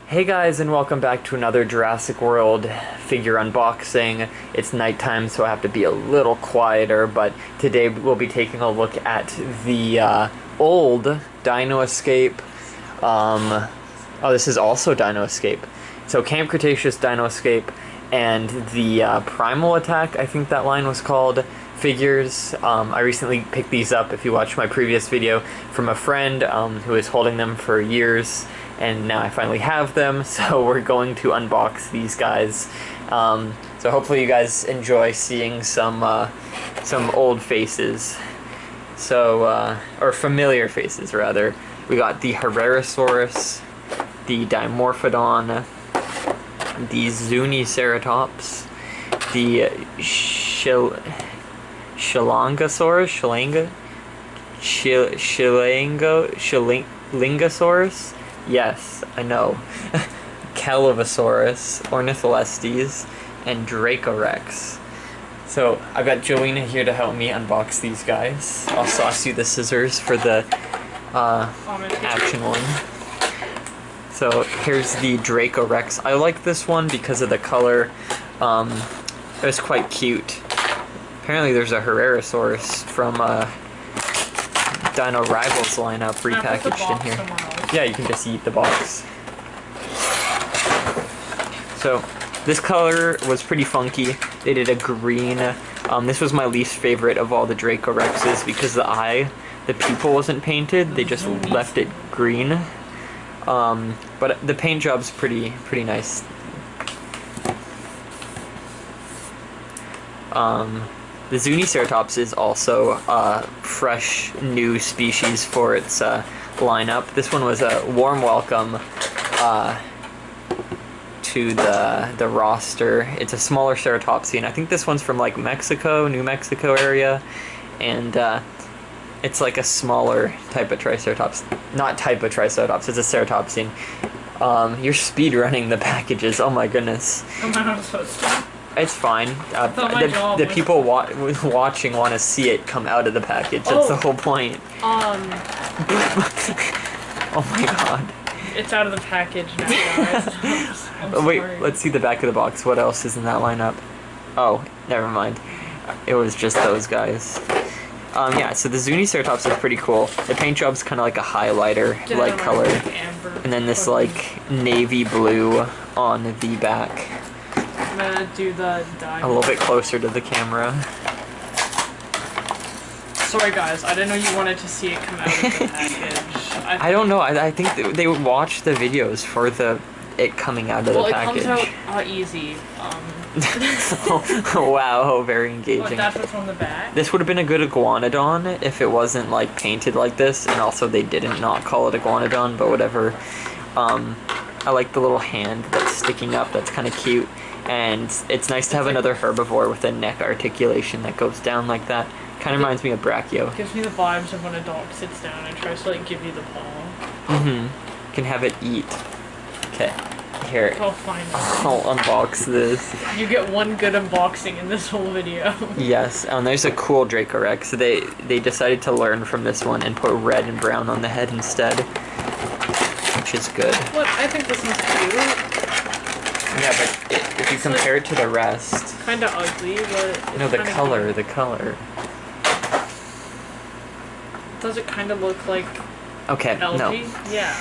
Hey guys, and welcome back to another Jurassic World figure unboxing. It's nighttime, so I have to be a little quieter, but today we'll be taking a look at the old Dino Escape. Oh, this is also Dino Escape. So Camp Cretaceous Dino Escape and the Primal Attack, I think that line was called, figures. I recently picked these up, if you watched my previous video, from a friend who was holding them for years. And now I finally have them, so we're going to unbox these guys. So hopefully you guys enjoy seeing some old faces. So, or familiar faces, rather. We got the Herrerasaurus, the Dimorphodon, the Spinoceratops, the Shilingosaurus. Yes, I know. Callivosaurus, Ornitholestes, and Dracorex. So I've got Jolena here to help me unbox these guys. Also, I'll see the scissors for the action one. So here's the Dracorex. I like this one because of the color. It was quite cute. Apparently there's a Herrerasaurus from dinorivals lineup repackaged in here. Yeah, you can just eat the box. So this color was pretty funky. They did a green. This was my least favorite of all the Dracorexes because the pupil wasn't painted. They just left it green. But the paint job's pretty nice. The Spinoceratops is also a fresh new species for its lineup. This one was a warm welcome to the roster. It's a smaller ceratopsian. I think this one's from like Mexico, New Mexico area, and it's like a smaller type of Triceratops. Not type of Triceratops, it's a ceratopsian. You're speed running the packages, oh my goodness. I'm not supposed to. It's fine. The people watching want to see it come out of the package. That's the whole point. Oh my god. It's out of the package now, guys. Wait, sorry. let's see the back of the box. What else is in that lineup? Oh, never mind. It was just those guys. Yeah, so the Spinoceratops is pretty cool. The paint job's kind of like a highlighter-like color. And then this, like, navy blue on the back. I'm gonna do the diamond. A little bit closer to the camera. Sorry guys, I didn't know you wanted to see it come out of the package. I don't know, I think they would watch the videos for it coming out of the package. Well, it comes out easy. Oh, wow, very engaging. What, that's what's on the back? This would have been a good iguanodon if it wasn't like painted like this, and also they didn't not call it iguanodon, but whatever. I like the little hand that's sticking up, that's kind of cute. And it's nice to have another herbivore with a neck articulation that goes down like that. Kind of reminds me of Brachio. Gives me the vibes of when a dog sits down and tries to like give you the paw. You can have it eat. Okay, here. I'll find it. I'll unbox this. You get one good unboxing in this whole video. Yes, there's a cool Dracorex. So they decided to learn from this one and put red and brown on the head instead, which is good. What? I think this one's cute. Yeah, but if you compare it to the rest... Kind of ugly, but... No, the color. Does it kind of look like... Okay, LG? no. Yeah.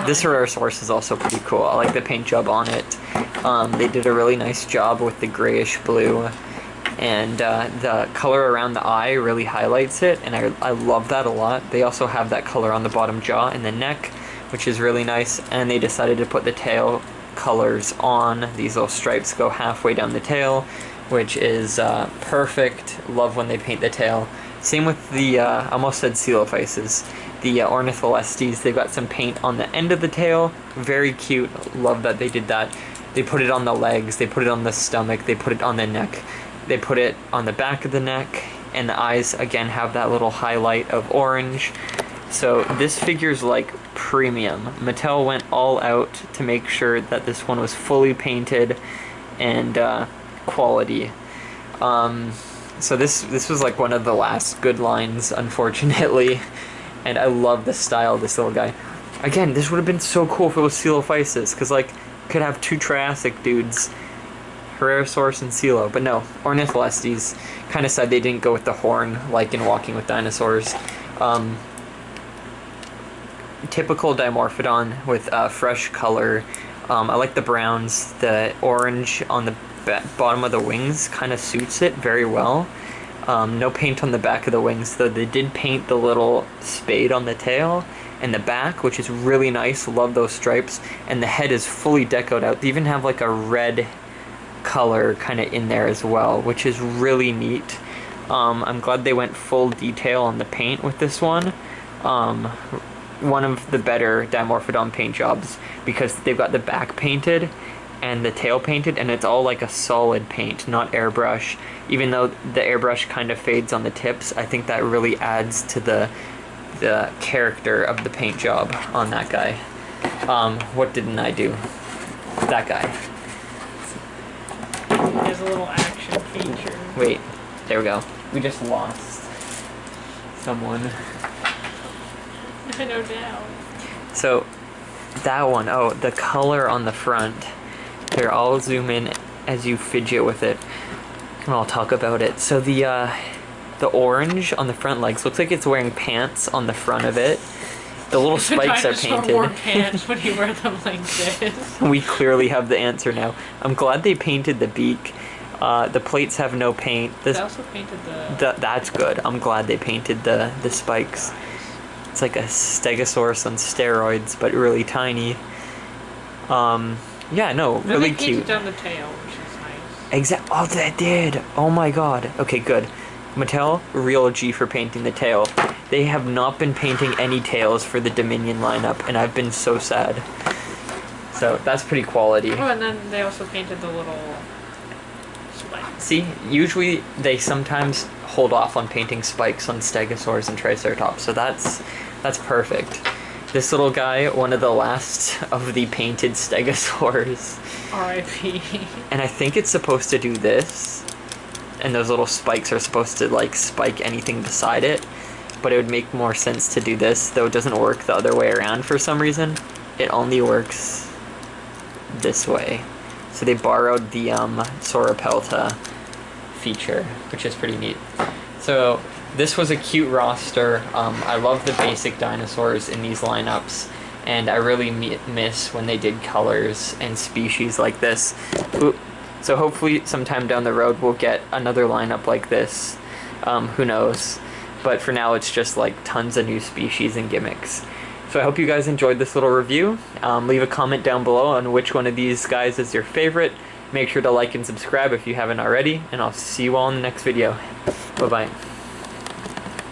This Herrerasaurus is also pretty cool. I like the paint job on it. They did a really nice job with the grayish blue. And the color around the eye really highlights it, and I love that a lot. They also have that color on the bottom jaw and the neck, which is really nice. And they decided to put the tail colors on. These little stripes go halfway down the tail, which is perfect. Love when they paint the tail. Same with the, I almost said coelophyses, the Ornitholestes. They've got some paint on the end of the tail. Very cute. Love that they did that. They put it on the legs, they put it on the stomach, they put it on the neck, they put it on the back of the neck, and the eyes, again, have that little highlight of orange. So this figure's like premium. Mattel went all out to make sure that this one was fully painted and quality. So this was like one of the last good lines, unfortunately. And I love the style of this little guy. Again, this would have been so cool if it was Coelophysis, because, like, could have two Triassic dudes, Herrerasaurus and Coelo, but no, Ornitholestes. Kind of sad they didn't go with the horn, like in Walking with Dinosaurs. Typical Dimorphodon with fresh color. I like the browns. The orange on the bottom of the wings kind of suits it very well. No paint on the back of the wings, though they did paint the little spade on the tail and the back, which is really nice. Love those stripes. And the head is fully decoed out. They even have like a red color kind of in there as well, which is really neat. I'm glad they went full detail on the paint with this one. One of the better Dimorphodon paint jobs, because they've got the back painted and the tail painted, and it's all like a solid paint, not airbrush. Even though the airbrush kind of fades on the tips, I think that really adds to the character of the paint job on that guy. What didn't I do? That guy. He has a little action feature. Wait, there we go. We just lost someone. No doubt. So, that one, oh, the color on the front. Here, I'll zoom in as you fidget with it, and I'll talk about it. So the orange on the front legs looks like it's wearing pants on the front of it. The little spikes are painted. Wore pants when he wore them like this. We clearly have the answer now. I'm glad they painted the beak. The plates have no paint. They also painted the... That's good. I'm glad they painted the spikes. It's like a Stegosaurus on steroids, but really tiny. Yeah, no, then really they cute. painted down the tail, which is nice. Exactly. Oh, they did. Oh my god. Okay, good. Mattel, real G for painting the tail. They have not been painting any tails for the Dominion lineup, and I've been so sad. So that's pretty quality. Oh, and then they also painted the little spikes. See, usually they sometimes hold off on painting spikes on Stegosaurus and Triceratops, so that's perfect. This little guy, one of the last of the painted Stegosaurs. R.I.P. And I think it's supposed to do this, and those little spikes are supposed to like spike anything beside it, but it would make more sense to do this, though it doesn't work the other way around for some reason. It only works this way. So they borrowed the Sauropelta feature, which is pretty neat. So this was a cute roster. I love the basic dinosaurs in these lineups, and I really miss when they did colors and species like this. Ooh. So hopefully sometime down the road we'll get another lineup like this. Who knows? But for now it's just like tons of new species and gimmicks. So I hope you guys enjoyed this little review. Leave a comment down below on which one of these guys is your favorite. Make sure to like and subscribe if you haven't already, and I'll see you all in the next video. Bye-bye.